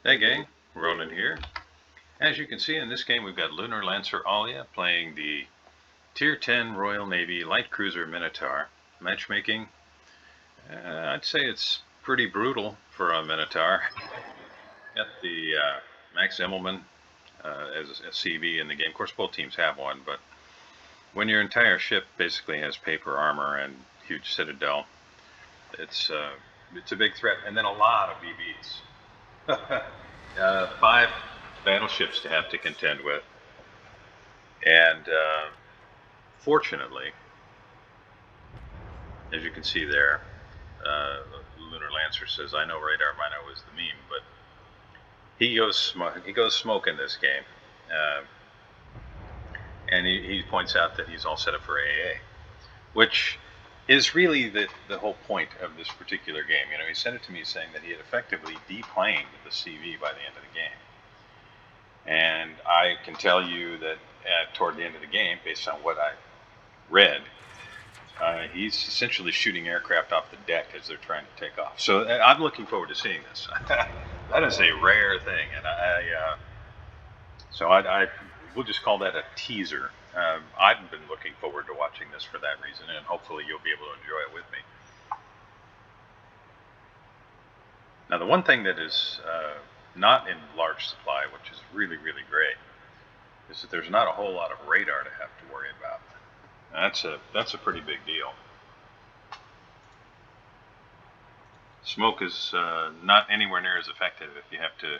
Hey gang, Ronan here. As you can see in this game, we've got Lunar Lancer Alia playing the Tier 10 Royal Navy Light Cruiser Minotaur. Matchmaking, I'd say it's pretty brutal for a Minotaur. Got the Max Immelman as a CV in the game. Of course, both teams have one, but when your entire ship basically has paper armor and huge citadel, it's a big threat. And then a lot of BBs. 5 battleships to have to contend with, and fortunately, as you can see there, Lunar Lancer says, "I know radar Mino is the meme," but he goes smoke in this game, and he points out that he's all set up for AA, which is really the whole point of this particular game. You know, he sent it to me saying that he had effectively deplaned the CV by the end of the game. And I can tell you that toward the end of the game, based on what I read, he's essentially shooting aircraft off the deck as they're trying to take off. So I'm looking forward to seeing this. That is a rare thing, and I we'll just call that a teaser. I've been looking forward to watching this for that reason, and hopefully you'll be able to enjoy it with me. Now, the one thing that is not in large supply, which is really, really great, is that there's not a whole lot of radar to have to worry about. That's a pretty big deal. Smoke is not anywhere near as effective if you have to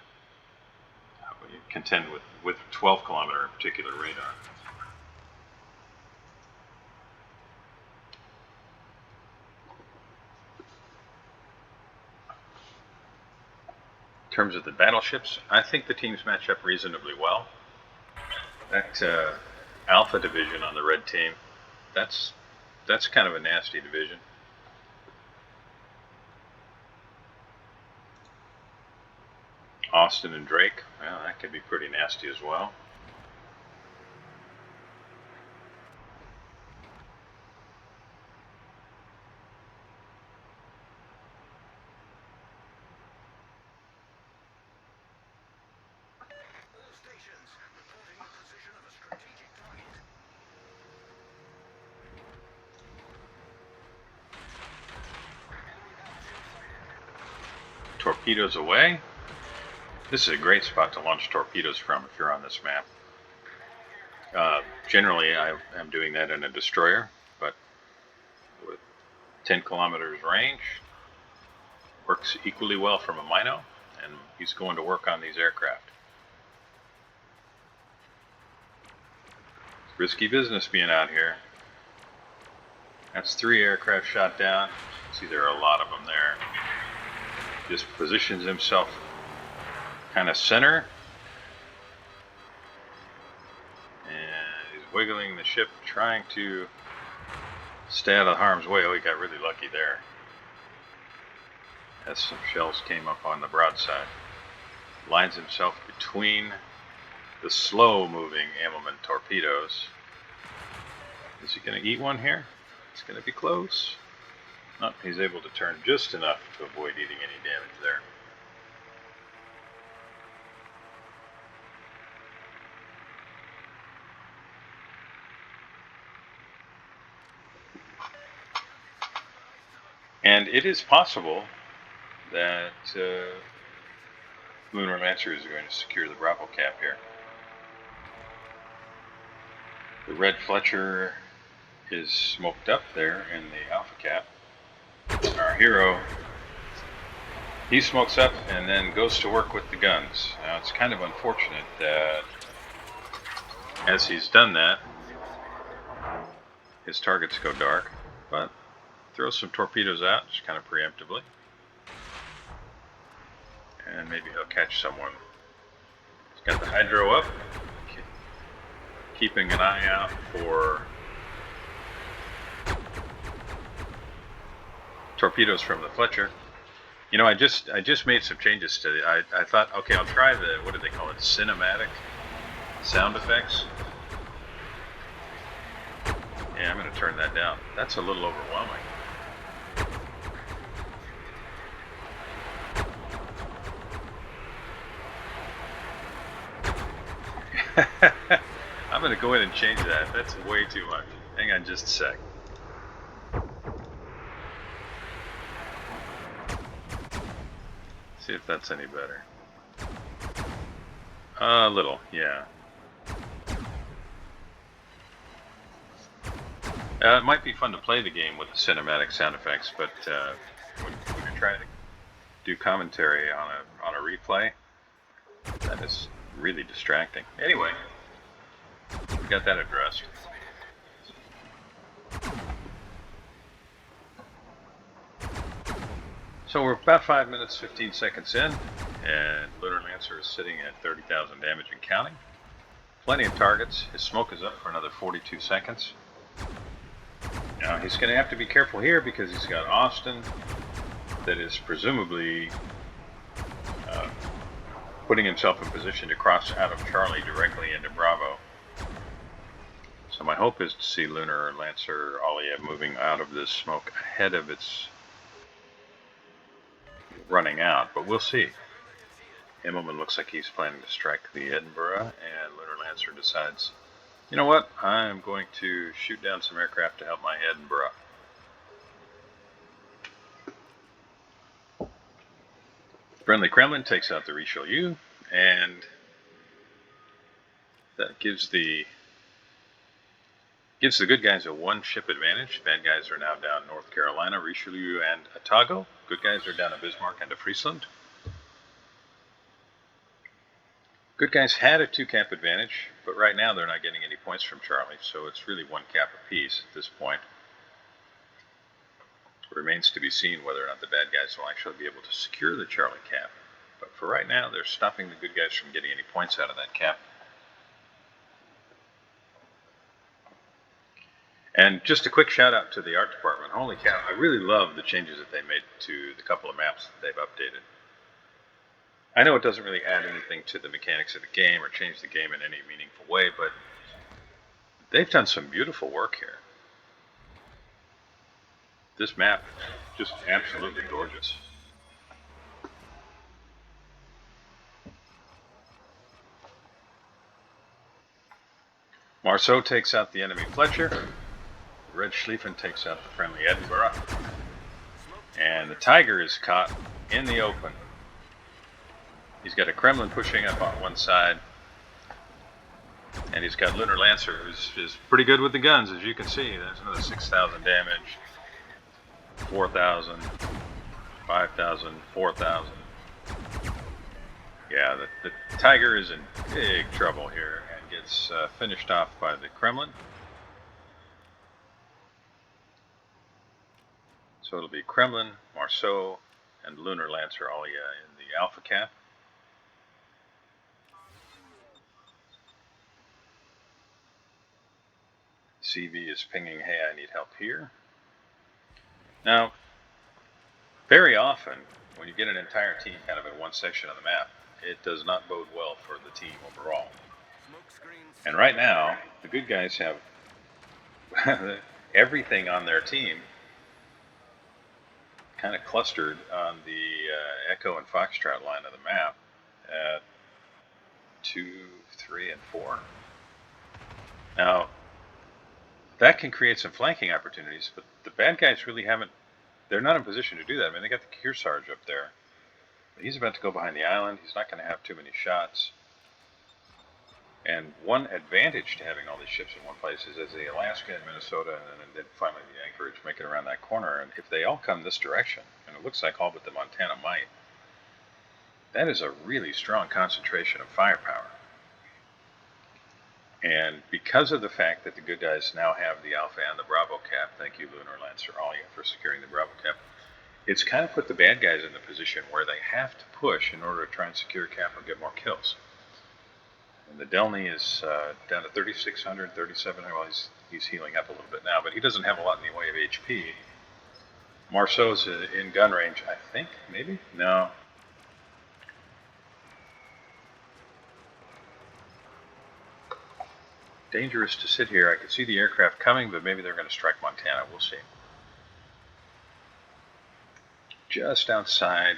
contend with 12-kilometer in particular radar. In terms of the battleships, I think the teams match up reasonably well. That Alpha division on the red team, that's kind of a nasty division. Austin and Drake, well, that could be pretty nasty as well. Torpedoes away. This is a great spot to launch torpedoes from if you're on this map. Generally, I am doing that in a destroyer, but with 10 kilometers range, works equally well from a Mino, and he's going to work on these aircraft. It's risky business being out here. That's 3 aircraft shot down. See, there are a lot of them there. Just positions himself kind of center, and he's wiggling the ship, trying to stay out of harm's way. Oh, he got really lucky there, as some shells came up on the broadside. Lines himself between the slow-moving Immelman torpedoes. Is he going to eat one here? It's going to be close. Nope, he's able to turn just enough to avoid eating any damage there. And it is possible that Lunar Lancer is going to secure the Bravo cap here. The red Fletcher is smoked up there in the Alpha cap. Our hero, he smokes up and then goes to work with the guns. Now, it's kind of unfortunate that as he's done that, his targets go dark, but throws some torpedoes out, just kind of preemptively. And maybe he'll catch someone. He's got the hydro up, keeping an eye out for torpedoes from the Fletcher. You know, I just made some changes to it. I thought, okay, I'll try the, what do they call it, cinematic sound effects. Yeah, I'm going to turn that down. That's a little overwhelming. I'm going to go in and change that. That's way too much. Hang on just a sec. See if that's any better. A little, yeah. It might be fun to play the game with the cinematic sound effects, but when you're trying to do commentary on a replay, that is really distracting. Anyway, we got that addressed. So we're about 5 minutes, 15 seconds in, and Lunar Lancer is sitting at 30,000 damage and counting. Plenty of targets. His smoke is up for another 42 seconds. Now he's going to have to be careful here because he's got Austin that is presumably putting himself in position to cross out of Charlie directly into Bravo. So my hope is to see Lunar Lancer Alia moving out of this smoke ahead of its running out, but we'll see. Immelman looks like he's planning to strike the Edinburgh, and Lunar Lancer decides, you know what, I'm going to shoot down some aircraft to help my Edinburgh. Friendly Kremlin takes out the Richelieu, and that gives the good guys a one-ship advantage. Bad guys are now down North Carolina, Richelieu, and Otago. Good guys are down to Bismarck and to Friesland. Good guys had a 2-cap advantage, but right now they're not getting any points from Charlie, so it's really 1 cap apiece at this point. It remains to be seen whether or not the bad guys will actually be able to secure the Charlie cap. But for right now, they're stopping the good guys from getting any points out of that cap. And just a quick shout out to the art department. Holy cow, I really love the changes that they made to the couple of maps that they've updated. I know it doesn't really add anything to the mechanics of the game or change the game in any meaningful way, but they've done some beautiful work here. This map is just absolutely gorgeous. Marceau takes out the enemy Fletcher. Red Schlieffen takes out the friendly Edinburgh. And the Tiger is caught in the open. He's got a Kremlin pushing up on one side. And he's got Lunar Lancer, who's pretty good with the guns, as you can see. There's another 6,000 damage. 4,000. 5,000. 4,000. Yeah, the Tiger is in big trouble here and gets finished off by the Kremlin. So it'll be Kremlin, Marceau, and Lunar Lancer Alia in the Alpha cap. CV is pinging, hey, I need help here. Now, very often, when you get an entire team kind of in one section of the map, it does not bode well for the team overall. And right now, the good guys have everything on their team kind of clustered on the Echo and Foxtrot line of the map at 2, 3, and 4. Now, that can create some flanking opportunities, but the bad guys really haven't, they're not in position to do that. I mean, they got the Kearsarge up there. But he's about to go behind the island. He's not going to have too many shots. And one advantage to having all these ships in one place is as the Alaska and Minnesota and then finally the Anchorage make it around that corner, and if they all come this direction, and it looks like all but the Montana might, that is a really strong concentration of firepower. And because of the fact that the good guys now have the Alpha and the Bravo cap, thank you Lunar Lancer Alia for securing the Bravo cap, it's kind of put the bad guys in the position where they have to push in order to try and secure cap and get more kills. And the Delny is down to 3,600, 3,700. Well, he's healing up a little bit now, but he doesn't have a lot in the way of HP. Marceau's in gun range, I think, maybe? No. Dangerous to sit here. I could see the aircraft coming, but maybe they're going to strike Montana. We'll see. Just outside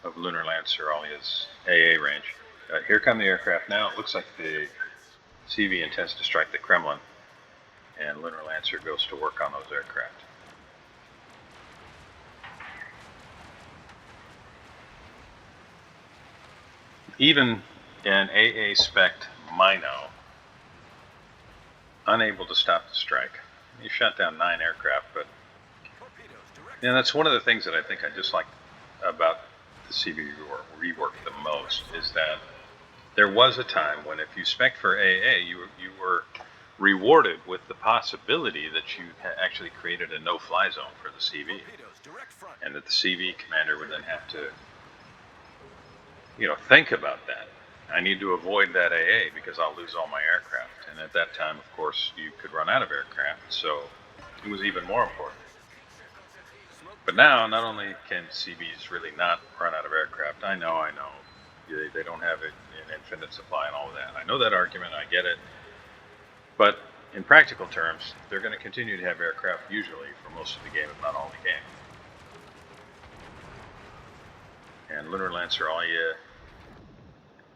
of Lunar Lancer Alia's AA range. Here come the aircraft now. It looks like the CV intends to strike the Kremlin, and Lunar Lancer goes to work on those aircraft. Even an AA spec Mino, unable to stop the strike. He shot down 9 aircraft, but that's one of the things that I think I dislike about the CV rework the most, is that there was a time when if you spec for AA, you were rewarded with the possibility that you actually created a no-fly zone for the CV, and that the CV commander would then have to, think about that. I need to avoid that AA because I'll lose all my aircraft. And at that time, of course, you could run out of aircraft, so it was even more important. But now, not only can CVs really not run out of aircraft, I know, they don't have an infinite supply and all of that. I know that argument, I get it. But in practical terms, they're going to continue to have aircraft usually for most of the game, if not all the game. And Lunar Lancer Alya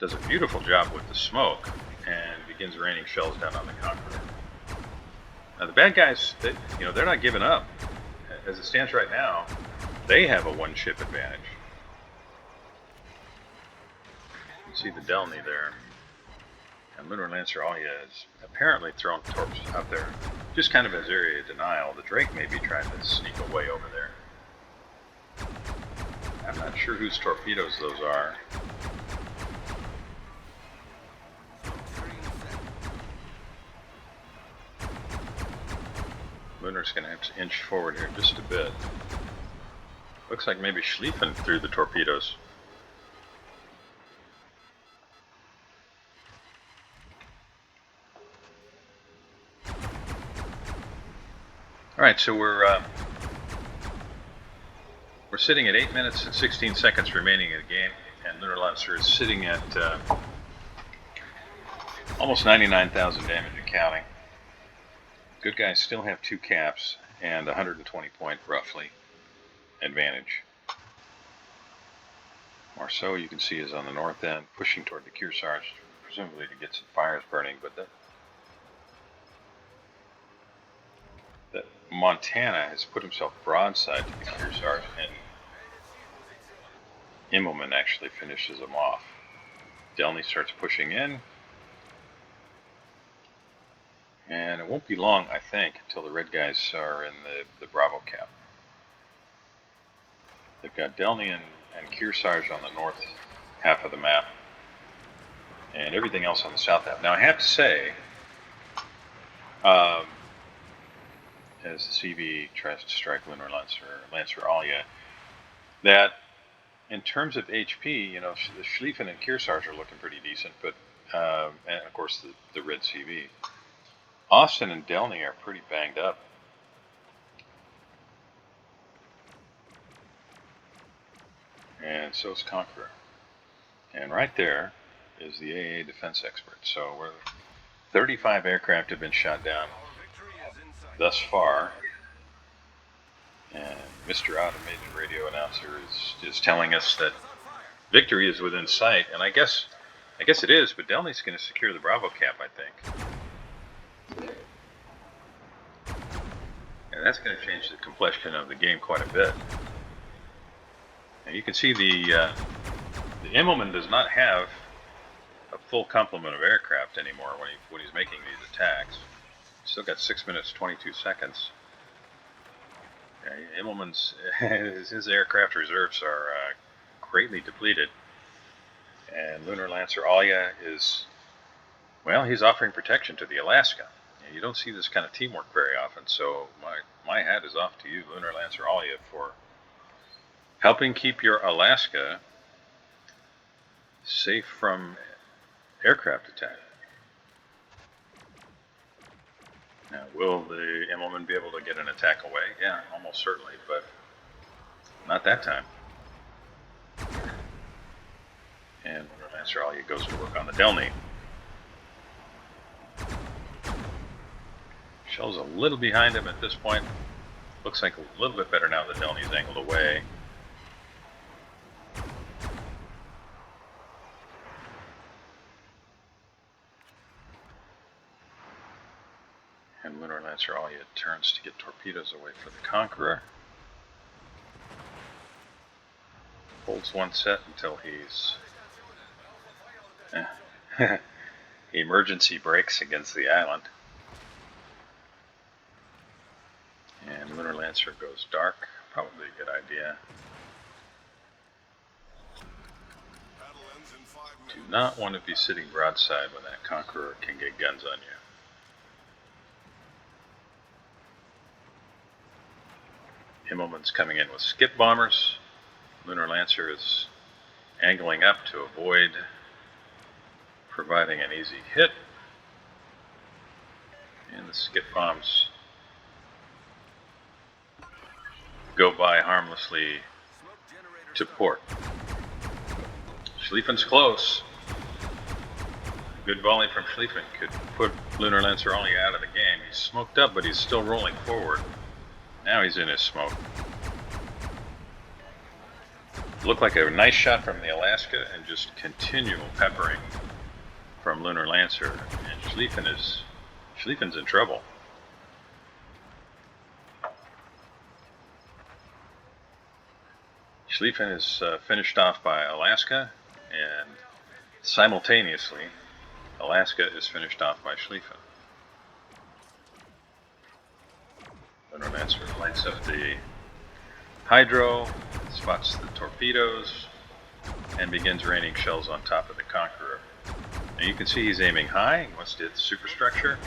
does a beautiful job with the smoke and begins raining shells down on the Conqueror. Now the bad guys, they're not giving up. As it stands right now, they have a 1-ship advantage. You see the Delny there. And Lunar Lancer Alya is apparently throwing torps out there, just kind of as area denial. The Drake may be trying to sneak away over there. I'm not sure whose torpedoes those are. Lunar's going to have to inch forward here just a bit. Looks like maybe Schlieffen threw the torpedoes. Alright, so we're sitting at 8 minutes and 16 seconds remaining in the game, and Lunar Lancer is sitting at almost 99,000 damage and counting. Good guys still have 2 caps and 120 point, roughly, advantage. Marceau, you can see, is on the north end, pushing toward the Kearsarge, presumably to get some fires burning, but that Montana has put himself broadside to the Kearsarge, and Immelman actually finishes him off. Delny starts pushing in, and it won't be long, I think, until the red guys are in the Bravo cap. They've got Delny and Kearsarge on the north half of the map, and everything else on the south half. Now, I have to say, as the CV tries to strike Lunar Lancer Alya, that in terms of HP, the Schlieffen and Kearsarge are looking pretty decent, but and of course the red CV. Austin and Delny are pretty banged up. And so is Conqueror. And right there is the AA defense expert. So 35 aircraft have been shot down thus far. And Mr. Automated Radio Announcer is telling us that victory is within sight. And I guess it is, but Delny's going to secure the Bravo cap, I think. And that's going to change the complexion of the game quite a bit. And you can see the Immelman does not have a full complement of aircraft anymore when he's making these attacks. He's still got 6 minutes 22 seconds. Yeah, Immelman's his aircraft reserves are greatly depleted, and Lunar Lancer Alya is, well, he's offering protection to the Alaska. You don't see this kind of teamwork very often, so my hat is off to you, Lunar Lancer Alya, for helping keep your Alaska safe from aircraft attack. Now, will the Immelman be able to get an attack away? Yeah, almost certainly, but not that time. And Lunar Lancer Alya goes to work on the Delny. Shell's a little behind him at this point. Looks like a little bit better now that Delny's angled away. And Lunar Lancer Alia turns to get torpedoes away for the Conqueror. Holds one set until he's emergency brakes against the island. And Lunar Lancer goes dark. Probably a good idea. Do not want to be sitting broadside when that Conqueror can get guns on you. Himmelman's coming in with skip bombers. Lunar Lancer is angling up to avoid providing an easy hit. And the skip bombs go by harmlessly to port. Schlieffen's close. Good volley from Schlieffen could put Lunar Lancer only out of the game. He's smoked up, but he's still rolling forward. Now he's in his smoke. Looked like a nice shot from the Alaska and just continual peppering from Lunar Lancer. And Schlieffen's in trouble. Schlieffen is finished off by Alaska, and simultaneously, Alaska is finished off by Schlieffen. Lunar Lancer lights up the hydro, spots the torpedoes, and begins raining shells on top of the Conqueror. Now you can see he's aiming high. He wants to hit the superstructure.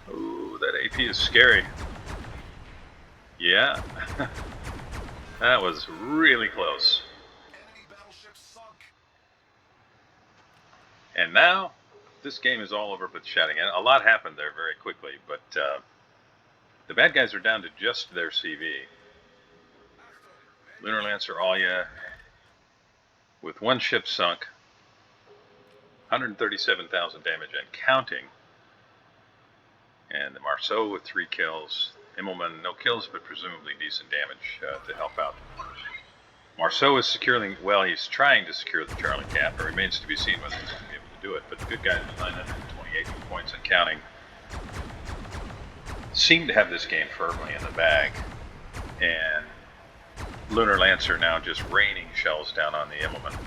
Ooh, that AP is scary. Yeah, that was really close. And now, this game is all over but shouting. And a lot happened there very quickly, but the bad guys are down to just their CV. Lunar Lancer Alia, with one ship sunk, 137,000 damage and counting. And the Marceau with 3 kills. Himmelman, no kills, but presumably decent damage to help out. Marceau is securing, well, he's trying to secure the Charlie Cap. It remains to be seen whether he's going to be able to do it, but the good guys with 928 points and counting seem to have this game firmly in the bag. And Lunar Lancer now just raining shells down on the Himmelman.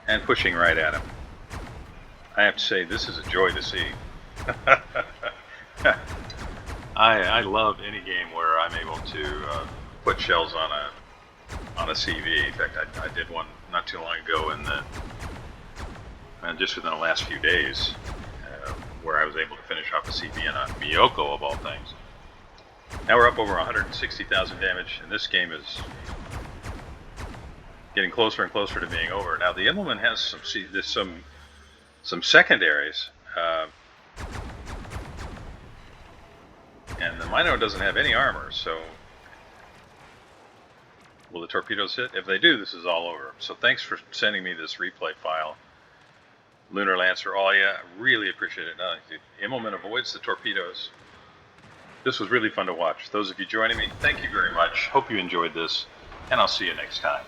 And pushing right at him. I have to say, this is a joy to see. I love any game where I'm able to put shells on a CV. In fact, I did one not too long ago just within the last few days, where I was able to finish off a CV on a Miyoko of all things. Now we're up over 160,000 damage, and this game is getting closer and closer to being over. Now the Himmelman has some secondaries. And the Minotaur doesn't have any armor, so will the torpedoes hit? If they do, this is all over. So thanks for sending me this replay file. Lunar Lancer Alia, really appreciate it. Himmelman avoids the torpedoes. This was really fun to watch. Those of you joining me, thank you very much. Hope you enjoyed this, and I'll see you next time.